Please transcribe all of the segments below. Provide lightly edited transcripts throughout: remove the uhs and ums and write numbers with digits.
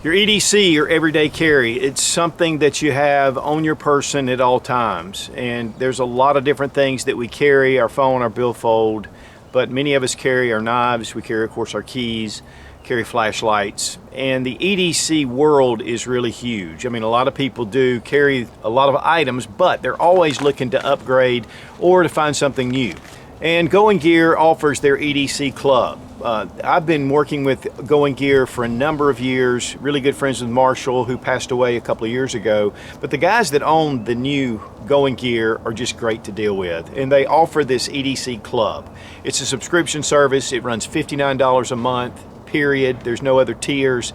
Your EDC, your everyday carry, it's something that you have on your person at all times. And there's a lot of different things that we carry, our phone, our billfold, but many of us carry our knives, we carry, of course, our keys, carry flashlights. And the EDC world is really huge. I mean, a lot of people do carry a lot of items, but they're always looking to upgrade or to find something new. And GoingGear offers their EDC club. I've been working with GoingGear for a number of years, really good friends with Marshall, who passed away a couple of years ago. But the guys that own the new GoingGear are just great to deal with. And they offer this EDC club. It's a subscription service. It runs $59 a month, period. There's no other tiers.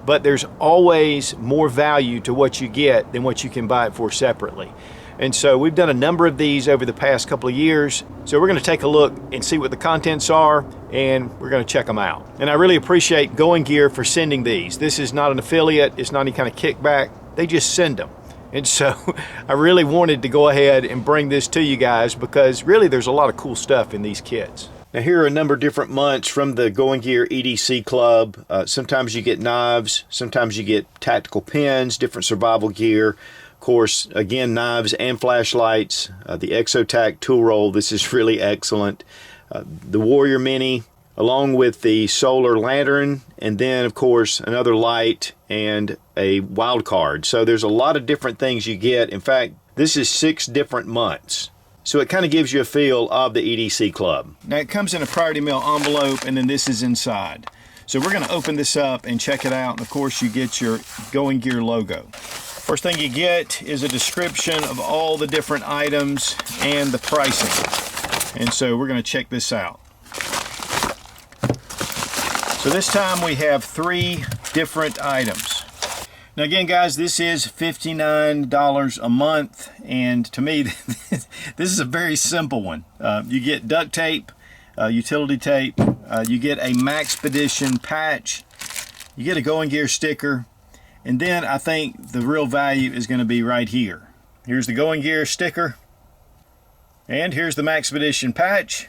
But there's always more value to what you get than what you can buy it for separately. And so we've done a number of these over the past couple of years. So we're going to take a look and see what the contents are, and we're going to check them out. And I really appreciate GoingGear for sending these. This is not an affiliate. It's not any kind of kickback. They just send them. And so I really wanted to go ahead and bring this to you guys because really there's a lot of cool stuff in these kits. Now here are a number of different munts from the GoingGear EDC club. Sometimes you get knives, sometimes you get tactical pins, different survival gear. Of course, again, knives and flashlights. The Exotac tool roll, this is really excellent. The Warrior Mini, along with the solar lantern, and then, of course, another light and a wild card. So there's a lot of different things you get. In fact, this is 6 different months. So it kind of gives you a feel of the EDC club. Now it comes in a priority mail envelope, and then this is inside. So we're going to open this up and check it out. And of course, you get your GoingGear logo. First thing you get is a description of all the different items and the pricing. And so we're going to check this out. So this time we have 3 different items. Now again, guys, this is $59 a month, and to me this is a very simple one. You get duct tape, utility tape, you get a Maxpedition patch, you get a GoingGear sticker, and then I think the real value is going to be right here. Here's the GoingGear sticker, and here's the Maxpedition patch,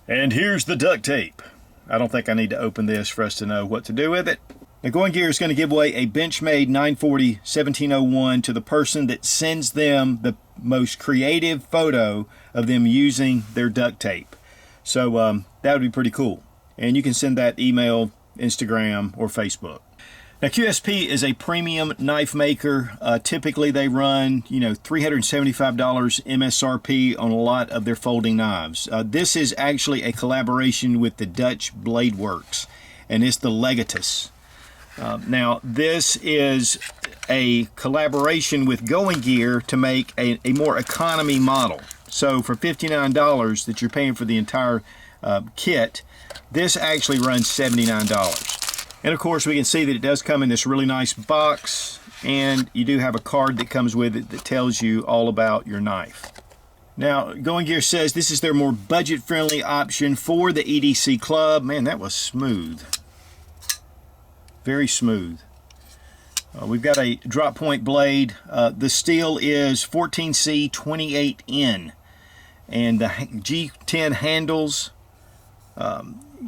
and here's the duct tape. I don't think I need to open this for us to know what to do with it. Now GoingGear is going to give away a Benchmade 940-1701 to the person that sends them the most creative photo of them using their duct tape. So that would be pretty cool. And you can send that email, Instagram, or Facebook. Now QSP is a premium knife maker. Typically they run, $375 MSRP on a lot of their folding knives. This is actually a collaboration with the Dutch Blade Works, and it's the Legatus. Now this is a collaboration with GoingGear to make a more economy model. So for $59 that you're paying for the entire kit, this actually runs $79. And of course we can see that it does come in this really nice box, and you do have a card that comes with it that tells you all about your knife. Now GoingGear says this is their more budget-friendly option for the EDC club. Man, that was smooth. Very smooth. We've got a drop point blade. The steel is 14C 28N, and the G10 handles,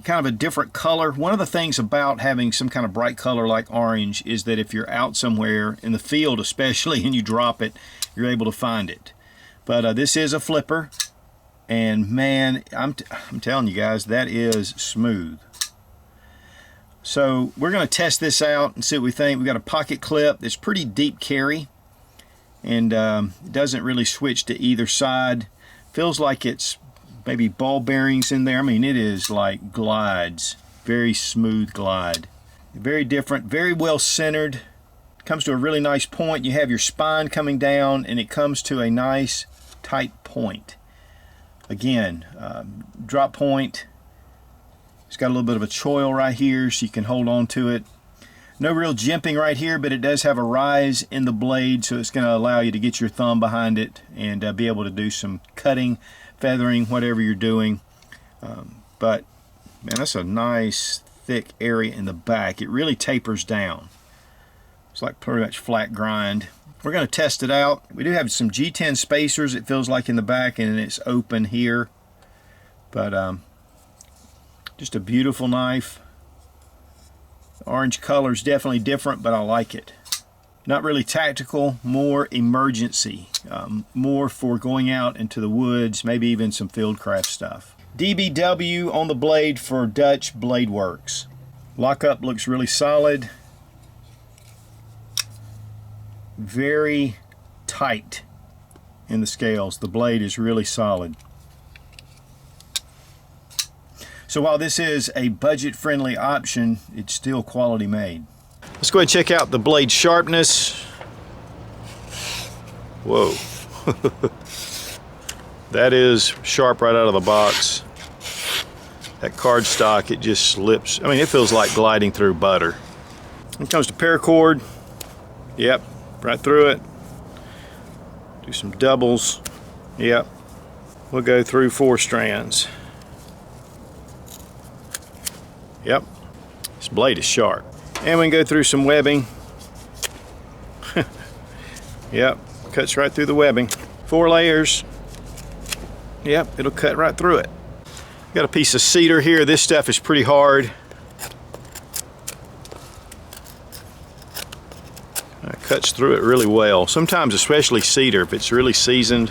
kind of a different color. One of the things about having some kind of bright color like orange is that if you're out somewhere in the field especially and you drop it, you're able to find it. But this is a flipper, and man, I'm telling you guys, that is smooth. So we're going to test this out and see what we think. We've got a pocket clip that's pretty deep carry, and it doesn't really switch to either side. Feels like it's maybe ball bearings in there. I mean, it is like glides, very smooth glide. Very different, very well centered. Comes to a really nice point. You have your spine coming down, and it comes to a nice tight point. Again, drop point. It's got a little bit of a choil right here so you can hold on to it. No real jimping right here, but it does have a rise in the blade, so it's going to allow you to get your thumb behind it and be able to do some cutting, feathering, whatever you're doing. But man, that's a nice thick area in the back. It really tapers down. It's like pretty much flat grind. We're going to test it out. We do have some G10 spacers, it feels like, in the back, and it's open here. But just a beautiful knife. The orange color is definitely different, but I like it. Not really tactical, more emergency, more for going out into the woods, maybe even some fieldcraft stuff. DBW on the blade for Dutch Blade Works. Lockup looks really solid. Very tight in the scales. The blade is really solid. So while this is a budget-friendly option, it's still quality made. Let's go ahead and check out the blade sharpness. Whoa. That is sharp right out of the box. That cardstock, it just slips. I mean, it feels like gliding through butter. When it comes to paracord, yep, right through it. Do some doubles. Yep. We'll go through 4 strands. Yep. This blade is sharp. And we can go through some webbing. Yep, cuts right through the webbing. 4 layers. Yep, it'll cut right through it. Got a piece of cedar here. This stuff is pretty hard. It cuts through it really well. Sometimes, especially cedar, if it's really seasoned.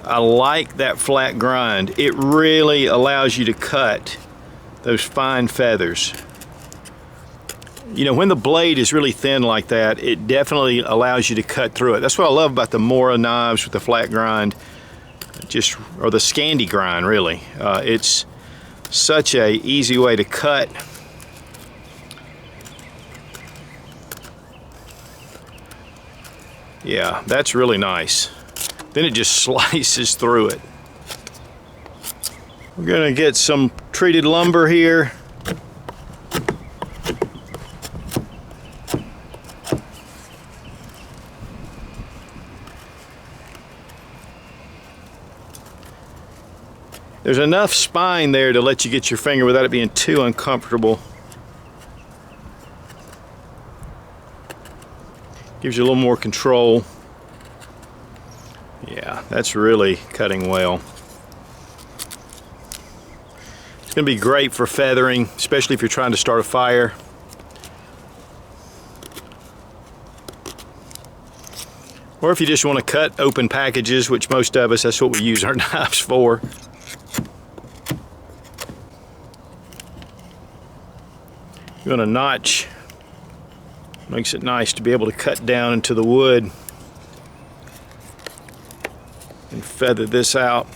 I like that flat grind. It really allows you to cut those fine feathers. You know, when the blade is really thin like that, it definitely allows you to cut through it. That's what I love about the Mora knives with the flat grind, or the Scandi grind, really. It's such a easy way to cut. Yeah, that's really nice. Then it just slices through it. We're gonna get some treated lumber here. There's enough spine there to let you get your finger without it being too uncomfortable. Gives you a little more control. Yeah, that's really cutting well. It's going to be great for feathering, especially if you're trying to start a fire. Or if you just want to cut open packages, which most of us, that's what we use our knives for. You're going to notch. Makes it nice to be able to cut down into the wood and feather this out.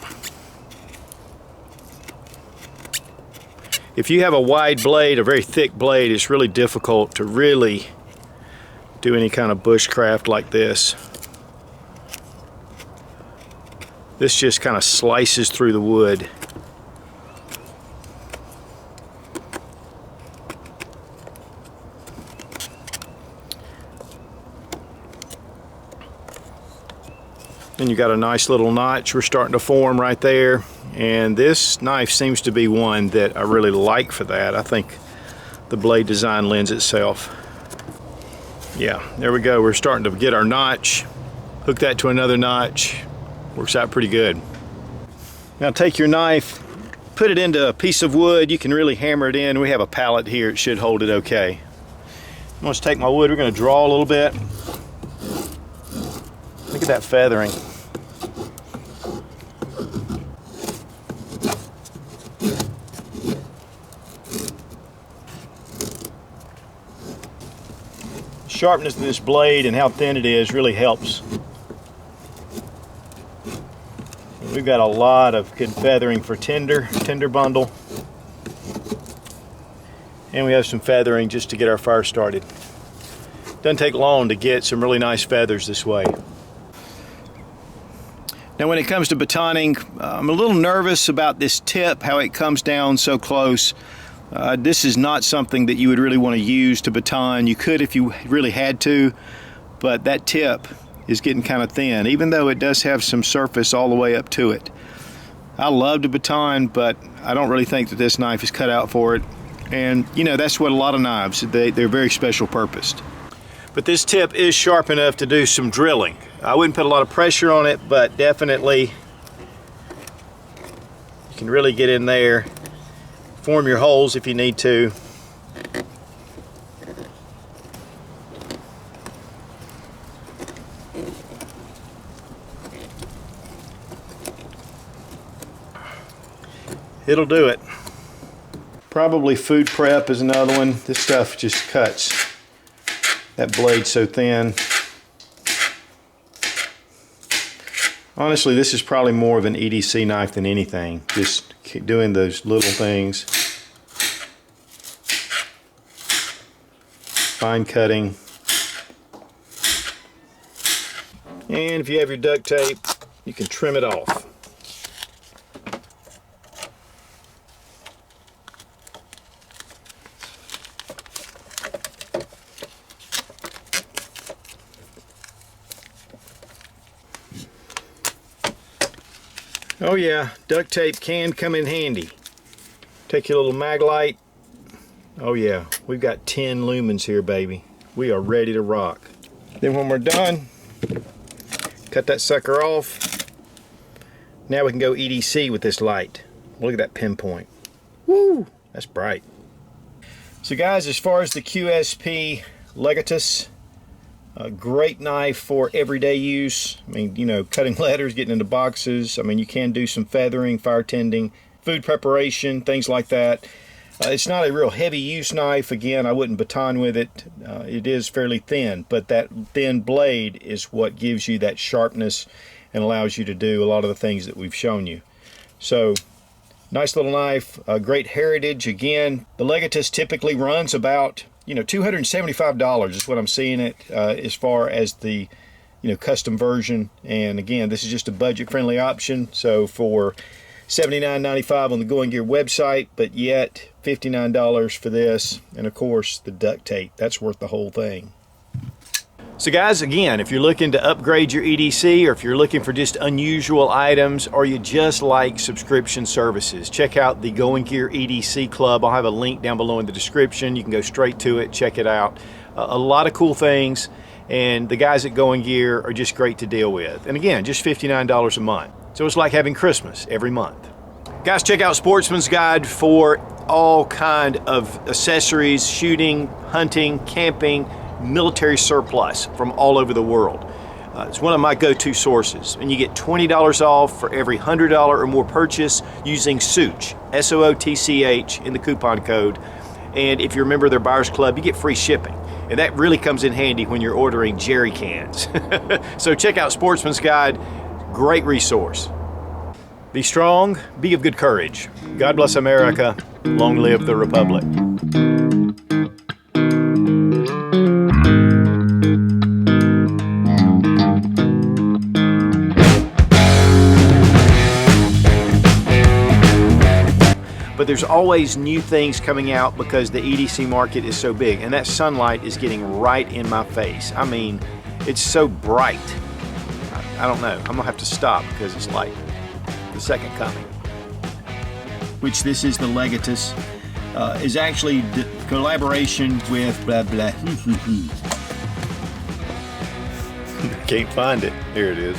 If you have a wide blade, a very thick blade, it's really difficult to really do any kind of bushcraft like this. This just kind of slices through the wood. And you got a nice little notch we're starting to form right there. And this knife seems to be one that I really like for that. I think the blade design lends itself. Yeah, there we go. We're starting to get our notch. Hook that to another notch. Works out pretty good. Now take your knife, put it into a piece of wood. You can really hammer it in. We have a pallet here. It should hold it okay. I'm going to take my wood. We're going to draw a little bit. Look at that feathering. Sharpness of this blade and how thin it is really helps. We've got a lot of good feathering for tinder bundle. And we have some feathering just to get our fire started. Doesn't take long to get some really nice feathers this way. Now when it comes to batoning, I'm a little nervous about this tip, how it comes down so close. This is not something that you would really want to use to baton. You could if you really had to, but that tip is getting kind of thin, even though it does have some surface all the way up to it. I love to baton, but I don't really think that this knife is cut out for it. And you know, that's what a lot of knives, they're very special purposed. But this tip is sharp enough to do some drilling. I wouldn't put a lot of pressure on it, but definitely You can really get in there, form your holes if you need to. It'll do it. Probably food prep is another one. This stuff just cuts. That blade's so thin. Honestly, this is probably more of an EDC knife than anything. Just doing those little things. Fine cutting. And if you have your duct tape, you can trim it off. Oh yeah, duct tape can come in handy. Take your little mag light. Oh yeah, we've got 10 lumens here, baby. We are ready to rock. Then when we're done, cut that sucker off. Now we can go EDC with this light. Look at that pinpoint. Woo, that's bright. So guys, as far as the QSP Legatus, a great knife for everyday use. I mean, you know, cutting letters, getting into boxes. I mean, you can do some feathering, fire tending, food preparation, things like that. It's not a real heavy use knife. Again, I wouldn't baton with it. It is fairly thin, but that thin blade is what gives you that sharpness and allows you to do a lot of the things that we've shown you. So, nice little knife, great heritage. Again, the Legatus typically runs about, you know, $275 is what I'm seeing it as far as the, you know, custom version. And again, this is just a budget-friendly option. So for $79.95 on the GoingGear website, but yet $59 for this, and of course the duct tape. That's worth the whole thing. So guys, again, if you're looking to upgrade your EDC, or if you're looking for just unusual items, or you just like subscription services, check out the GoingGear EDC Club. I'll have a link down below in the description. You can go straight to it, check it out. A lot of cool things, and the guys at GoingGear are just great to deal with. And again, just $59 a month. So it's like having Christmas every month. Guys, check out Sportsman's Guide for all kind of accessories, shooting, hunting, camping, military surplus from all over the world. It's one of my go-to sources, and you get $20 off for every $100 or more purchase using Sootch, S-O-O-T-C-H, in the coupon code. And if you're a member of their buyers club, you get free shipping, and that really comes in handy when you're ordering jerry cans. So check out Sportsman's Guide. Great resource. Be strong, be of good courage. God bless America. Long live the Republic. But there's always new things coming out because the EDC market is so big, and that sunlight is getting right in my face. I mean, it's so bright. I don't know. I'm gonna have to stop because it's like the second coming. Which this is the Legatus. Is actually the collaboration with blah blah. Can't find it. Here it is.